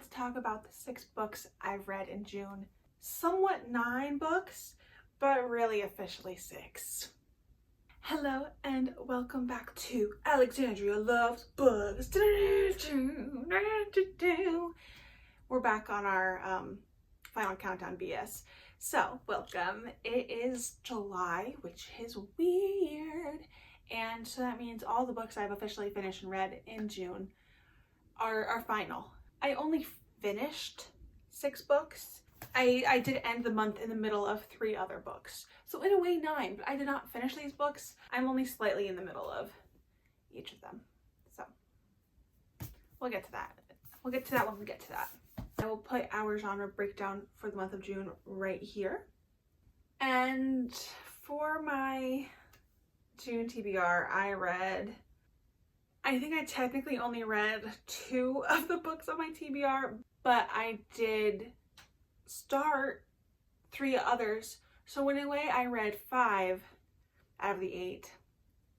let's talk about the 6 books I've read in June. Somewhat 9 books, but really officially 6. Hello and welcome back to Alexandria Loves Books. We're back on our final countdown BS. So welcome. It is July, which is weird. And so that means all the books I've officially finished and read in June are final. I only finished 6 books. I did end the month in the middle of 3 other books. So in a way 9, but I did not finish these books. I'm only slightly in the middle of each of them. So we'll get to that. We'll get to that when we get to that. I will put our genre breakdown for the month of June right here. And for my June TBR, I think I technically only read 2 of the books on my TBR, but I did start 3 others. So in a way, I read 5 out of the 8,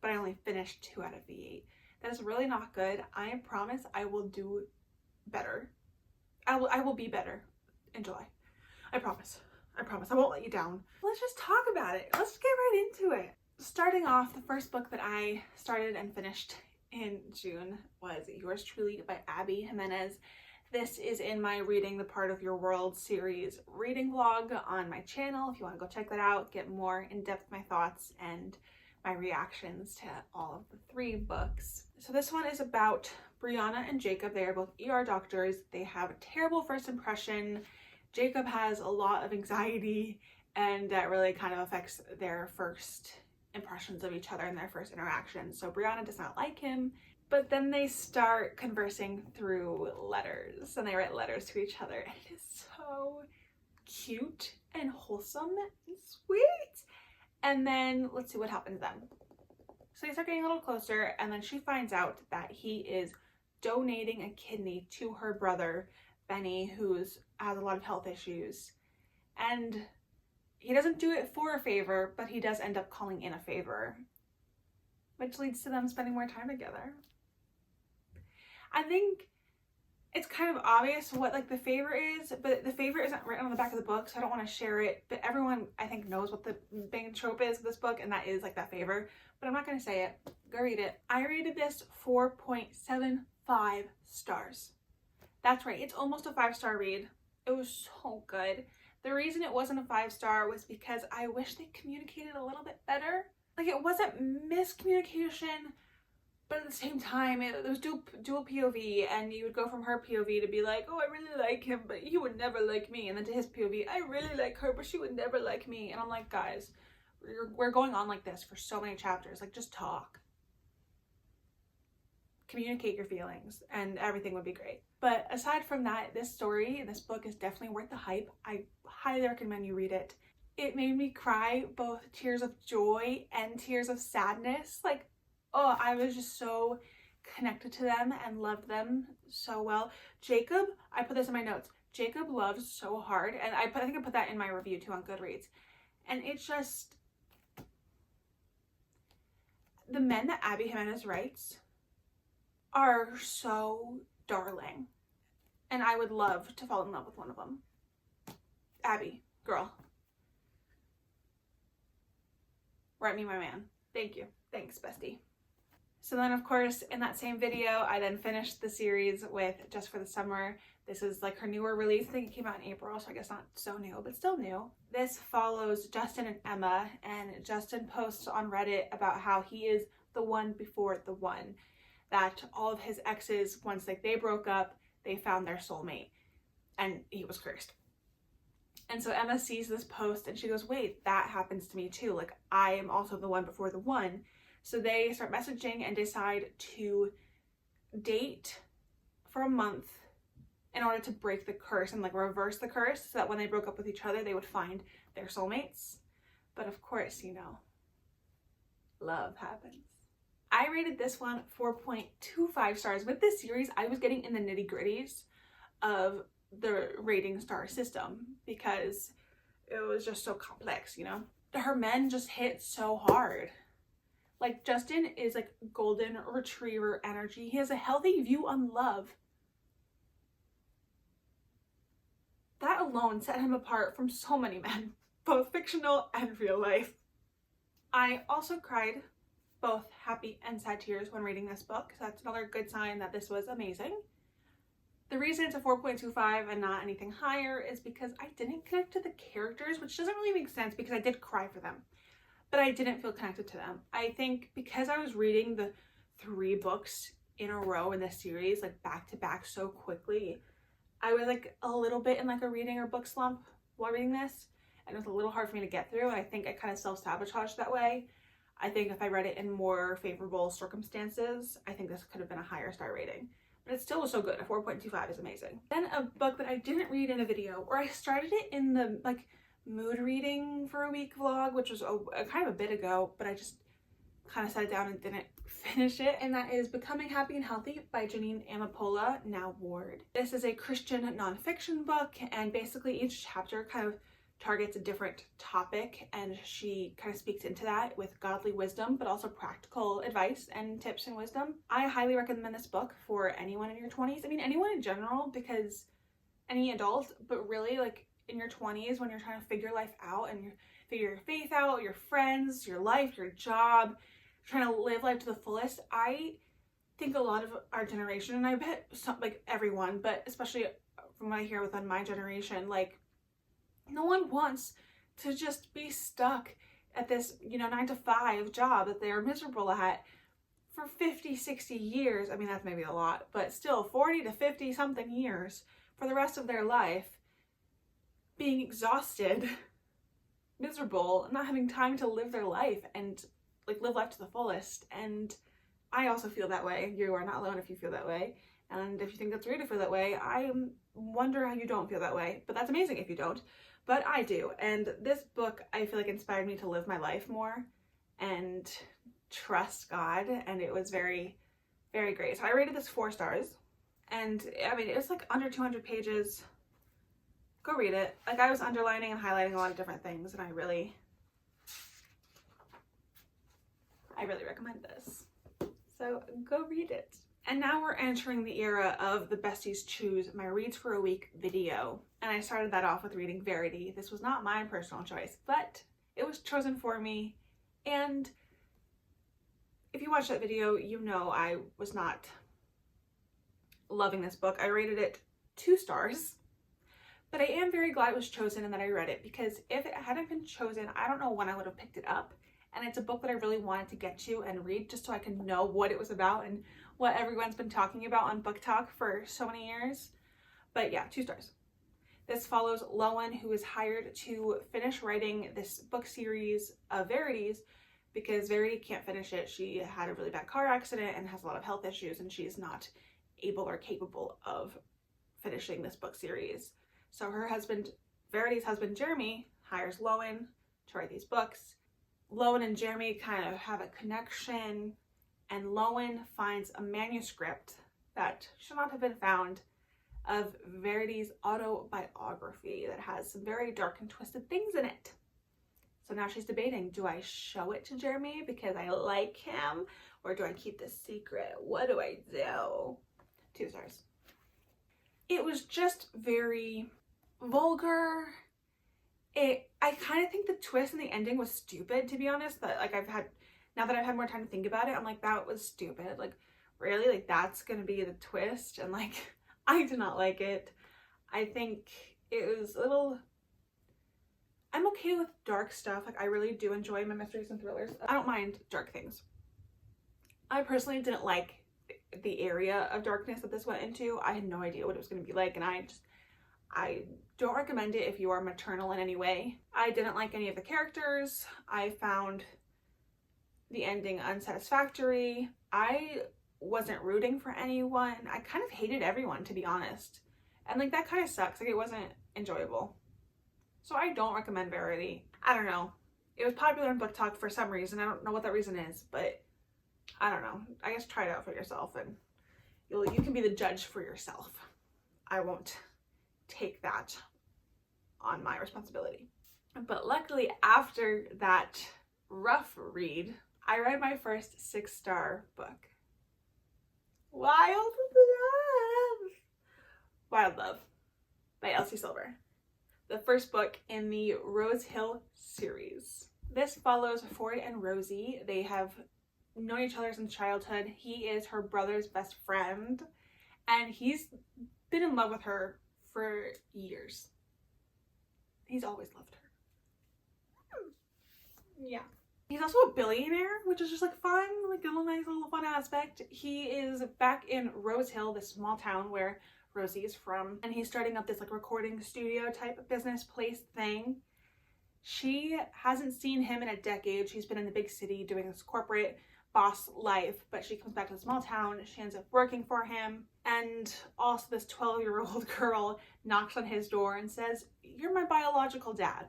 but I only finished 2 out of the 8. That is really not good. I promise I will do better. I will be better in July. I promise. I promise. I won't let you down. Let's just talk about it. Let's get right into it. Starting off, the first book that I started and finished in June was Yours Truly by Abby Jimenez. This is in my Reading the Part of Your World series reading vlog on my channel. If you want to go check that out, get more in-depth my thoughts and my reactions to all of the 3 books. So this one is about Brianna and Jacob. They are both ER doctors. They have a terrible first impression. Jacob has a lot of anxiety, and that really kind of affects their first impressions of each other and their first interaction. So Brianna does not like him, but then they start conversing through letters, and they write letters to each other. And it is so cute and wholesome and sweet. And then let's see what happens then. So they start getting a little closer, and then she finds out that he is donating a kidney to her brother, Benny, who has a lot of health issues. And he doesn't do it for a favor, but he does end up calling in a favor, which leads to them spending more time together. I think it's kind of obvious what like the favor is, but the favor isn't written on the back of the book, so I don't want to share it. But everyone, I think, knows what the main trope is of this book, and that is like that favor. But I'm not going to say it. Go read it. I rated this 4.75 stars. That's right. It's almost a 5-star read. It was so good. The reason it wasn't a 5-star was because I wish they communicated a little bit better. Like, it wasn't miscommunication, but at the same time, it was dual POV, and you would go from her POV to be like, oh, I really like him, but he would never like me. And then to his POV, I really like her, but she would never like me. And I'm like, guys, we're going on like this for so many chapters. Like, just talk. Communicate your feelings, and everything would be great. But aside from that, this book is definitely worth the hype. I highly recommend you read it. It made me cry, both tears of joy and tears of sadness. Like, oh, I was just so connected to them and loved them so well. Jacob, I put this in my notes. Jacob loves so hard, and I think I put that in my review too on Goodreads. And it's just, the men that Abby Jimenez writes are so darling, and I would love to fall in love with one of them. Abby, girl, write me my man. Thank you. Thanks, bestie. So then, of course, in that same video, I then finished the series with Just for the Summer. This is like her newer release. I think it came out in April, so I guess not so new, but still new. This follows Justin and Emma, and Justin posts on Reddit about how he is the one before the one. That all of his exes, once like they broke up, they found their soulmate, and he was cursed. And so Emma sees this post and she goes, wait, that happens to me too. Like, I am also the one before the one. So they start messaging and decide to date for a month in order to break the curse and like reverse the curse, so that when they broke up with each other, they would find their soulmates. But of course, you know, love happens. I rated this one 4.25 stars. With this series, I was getting in the nitty-gritties of the rating star system because it was just so complex, you know? Her men just hit so hard. Like, Justin is like golden retriever energy. He has a healthy view on love. alone set him apart from so many men, both fictional and real life. I also cried both happy and sad tears when reading this book, so that's another good sign that this was amazing. The reason it's a 4.25 and not anything higher is because I didn't connect to the characters, which doesn't really make sense because I did cry for them, but I didn't feel connected to them. I think because I was reading the 3 books in a row in this series, like back to back so quickly, I was like a little bit in like a reading or book slump while reading this, and it was a little hard for me to get through, and I think I kind of self-sabotaged that way. I think if I read it in more favorable circumstances, I think this could have been a higher star rating. But it still was so good. A 4.25 is amazing. Then a book that I didn't read in a video, or I started it in the like mood reading for a week vlog, which was kind of a bit ago, but I just kind of set it down and didn't finish it, and that is Becoming Happy and Healthy by Janine Amapola, now Ward. This is a Christian nonfiction book, and basically each chapter kind of targets a different topic, and she kind of speaks into that with godly wisdom, but also practical advice and tips and wisdom. I highly recommend this book for anyone in your 20s. I mean, anyone in general, because any adult, but really like in your 20s when you're trying to figure life out and you're figure your faith out, your friends, your life, your job, trying to live life to the fullest. I think a lot of our generation, and I bet some, like everyone, but especially from what I hear within my generation, like no one wants to just be stuck at this, 9-to-5 job that they're miserable at for 50, 60 years. I mean, that's maybe a lot, but still 40 to 50 something years for the rest of their life, being exhausted, miserable, not having time to live their life and like live life to the fullest. And I also feel that way. You are not alone if you feel that way. And if you think that's weird to feel that way, I wonder how you don't feel that way. But that's amazing if you don't. But I do. And this book, I feel like, inspired me to live my life more and trust God. And it was very, very great. So I rated this 4 stars. And I mean, it was like under 200 pages. Go read it. Like, I was underlining and highlighting a lot of different things, and I really recommend this. So go read it. And now we're entering the era of the Besties Choose My Reads for a Week video. And I started that off with reading Verity. This was not my personal choice, but it was chosen for me. And if you watched that video, you know I was not loving this book. I rated it 2 stars. But I am very glad it was chosen and that I read it, because if it hadn't been chosen, I don't know when I would have picked it up. And it's a book that I really wanted to get to and read just so I can know what it was about and what everyone's been talking about on Book Talk for so many years. But yeah, 2 stars. This follows Lowen, who is hired to finish writing this book series of Verities because Verity can't finish it. She had a really bad car accident and has a lot of health issues, and she's not able or capable of finishing this book series. So her husband, Verity's husband, Jeremy, hires Lowen to write these books. Lowen and Jeremy kind of have a connection, and Lowen finds a manuscript that should not have been found of Verity's autobiography that has some very dark and twisted things in it. So now she's debating, do I show it to Jeremy because I like him, or do I keep this secret? What do I do? 2 stars. It was just very vulgar. I kind of think the twist in the ending was stupid, to be honest. That like now that I've had more time to think about it, I'm like, that was stupid. Like, really? Like, that's gonna be the twist? And like, I did not like it. I think it was a little... I'm okay with dark stuff. Like, I really do enjoy my mysteries and thrillers. I don't mind dark things. I personally didn't like the area of darkness that this went into. I had no idea what it was going to be like, and I don't recommend it if you are maternal in any way. I didn't like any of the characters. I found the ending unsatisfactory. I wasn't rooting for anyone. I kind of hated everyone, to be honest. And like, that kind of sucks. Like, it wasn't enjoyable. So I don't recommend Verity. I don't know. It was popular in Book Talk for some reason. I don't know what that reason is, but I don't know. I guess try it out for yourself, and you can be the judge for yourself. I won't take that on my responsibility. But luckily, after that rough read, I read my first 6-star book. Wild Love by Elsie Silver. the first book in the Rose Hill series. This follows Ford and Rosie. They have known each other since childhood. He is her brother's best friend, and he's been in love with her for years. He's always loved her. Yeah. He's also a billionaire, which is just like fun, like a little nice little fun aspect. He is back in Rose Hill, this small town where Rosie is from, and he's starting up this like recording studio type business place thing. She hasn't seen him in a decade. She's been in the big city doing this corporate boss life, but she comes back to the small town. She ends up working for him, and also this 12-year-old girl knocks on his door and says, "You're my biological dad."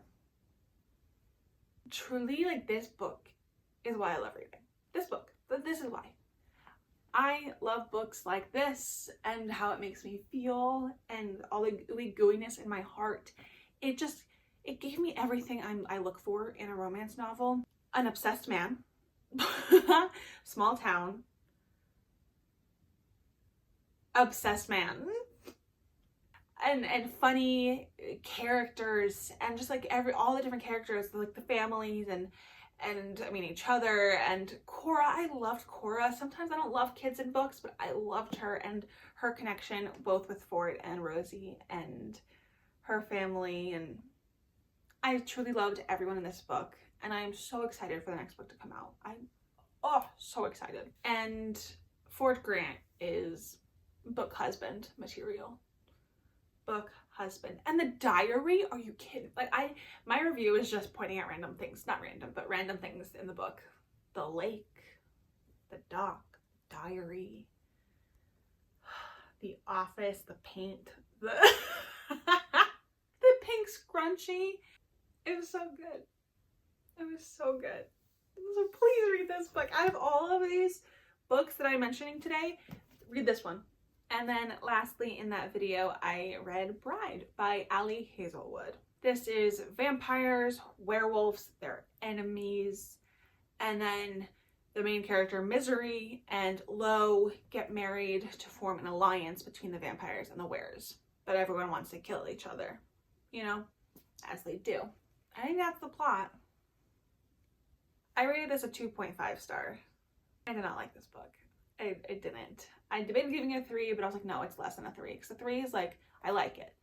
Truly, like, this book is why I love reading. This book, this is why. I love books like this and how it makes me feel and all the gooey gooiness in my heart. It gave me everything I look for in a romance novel. An obsessed man, small town, obsessed man, and funny characters, and just like all the different characters, like the families and I mean each other, and Cora. I loved Cora. Sometimes I don't love kids in books, but I loved her and her connection both with Ford and Rosie and her family, and I truly loved everyone in this book, and I am so excited for the next book to come out. I'm so excited. And Ford Grant is book husband material. Book husband. And the diary, are you kidding? Like, my review is just pointing out random things, not random, but random things in the book. The lake, the dock, diary, the office, the paint, the the pink scrunchie. It was so good. It was so good. So please read this book. Out of all of these books that I'm mentioning today, read this one. And then lastly in that video, I read Bride by Ali Hazelwood. This is vampires, werewolves, their enemies, and then the main character Misery and Lo get married to form an alliance between the vampires and the weres. But everyone wants to kill each other, you know, as they do. I think that's the plot. I rated this a 2.5 star. I did not like this book. I didn't. I debated giving it a 3, but I was like, no, it's less than a 3. Because the 3 is like, I like it.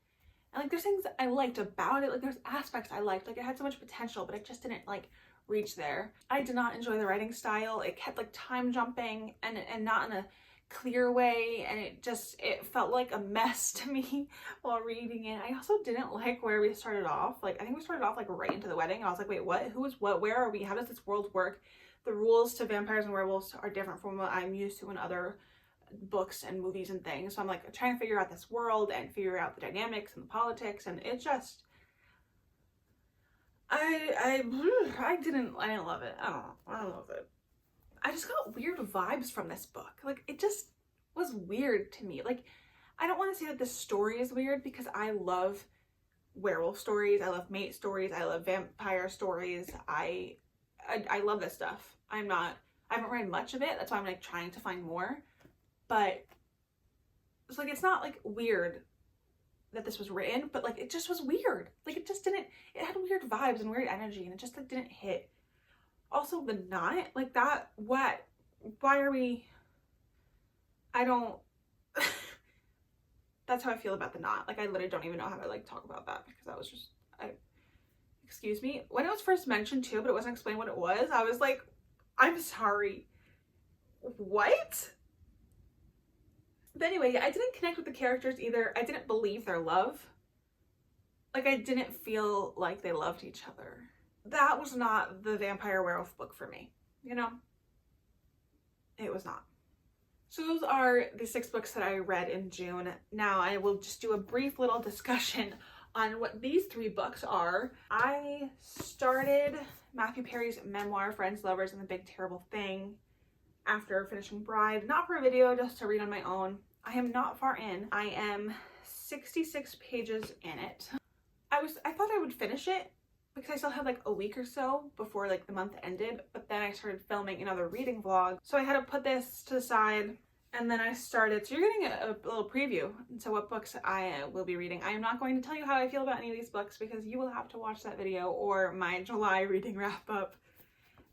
And like, there's things I liked about it. Like, there's aspects I liked. Like, it had so much potential, but it just didn't like reach there. I did not enjoy the writing style. It kept like time jumping and not in a clear way. And it felt like a mess to me while reading it. I also didn't like where we started off. Like, I think we started off like right into the wedding. And I was like, wait, what? Who is what? Where are we? How does this world work? The rules to vampires and werewolves are different from what I'm used to in other books and movies and things. So I'm like trying to figure out this world and figure out the dynamics and the politics, and it just I didn't love it. I don't love it. I just got weird vibes from this book. Like, it just was weird to me. Like, I don't want to say that this story is weird, because I love werewolf stories, I love mate stories, I love vampire stories. I love this stuff. I haven't read much of it. That's why I'm like trying to find more. But it's like, it's not like weird that this was written, but like, it just was weird. Like, it had weird vibes and weird energy, and it just like didn't hit. Also, the knot, like that, what? Why are we, I don't, that's how I feel about the knot. Like, I literally don't even know how to like talk about that, because that was just, excuse me. When it was first mentioned too, but it wasn't explained what it was, I was like, I'm sorry. What? But anyway, I didn't connect with the characters either. I didn't believe their love. Like, I didn't feel like they loved each other. That was not the vampire werewolf book for me, you know? It was not. So those are the 6 books that I read in June. Now I will just do a brief little discussion on what these 3 books are. I started Matthew Perry's memoir, Friends, Lovers, and the Big Terrible Thing, after finishing Bride. Not for a video, just to read on my own. I am not far in. I am 66 pages in it. I thought I would finish it, because I still had like a week or so before like the month ended, but then I started filming another reading vlog. So I had to put this to the side And then I started, so you're getting a little preview into what books I will be reading. I am not going to tell you how I feel about any of these books because you will have to watch that video or my July reading wrap up.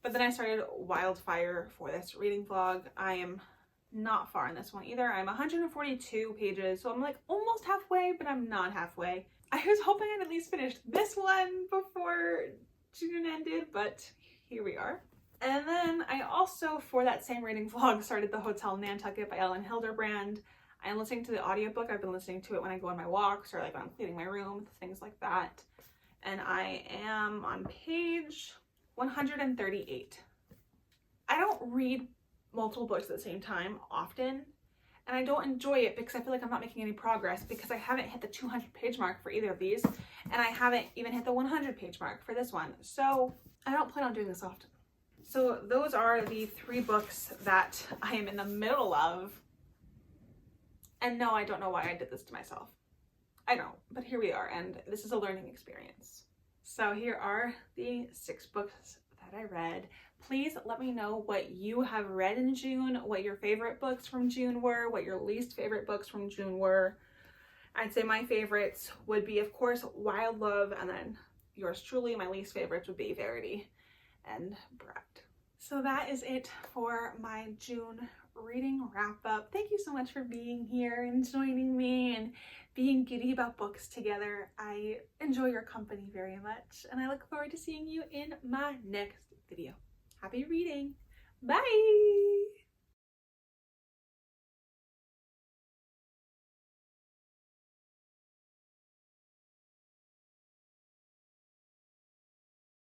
But then I started Wildfire for this reading vlog. I am not far in this one either. I'm 142 pages, so I'm like almost halfway, but I'm not halfway. I was hoping I'd at least finish this one before June ended, but here we are. And then I also, for that same reading vlog, started The Hotel Nantucket by Ellen Hilderbrand. I'm listening to the audiobook. I've been listening to it when I go on my walks or like when I'm cleaning my room, things like that. And I am on page 138. I don't read multiple books at the same time often, and I don't enjoy it because I feel like I'm not making any progress because I haven't hit the 200 page mark for either of these, and I haven't even hit the 100 page mark for this one. So I don't plan on doing this often. So those are the 3 books that I am in the middle of. And no, I don't know why I did this to myself. I don't, but here we are, and this is a learning experience. So here are the 6 books that I read. Please let me know what you have read in June, what your favorite books from June were, what your least favorite books from June were. I'd say my favorites would be, of course, Wild Love, and then yours truly, my least favorites would be Verity and Brat. So that is it for my June reading wrap up. Thank you so much for being here and joining me and being giddy about books together. I enjoy your company very much, and I look forward to seeing you in my next video. Happy reading. Bye.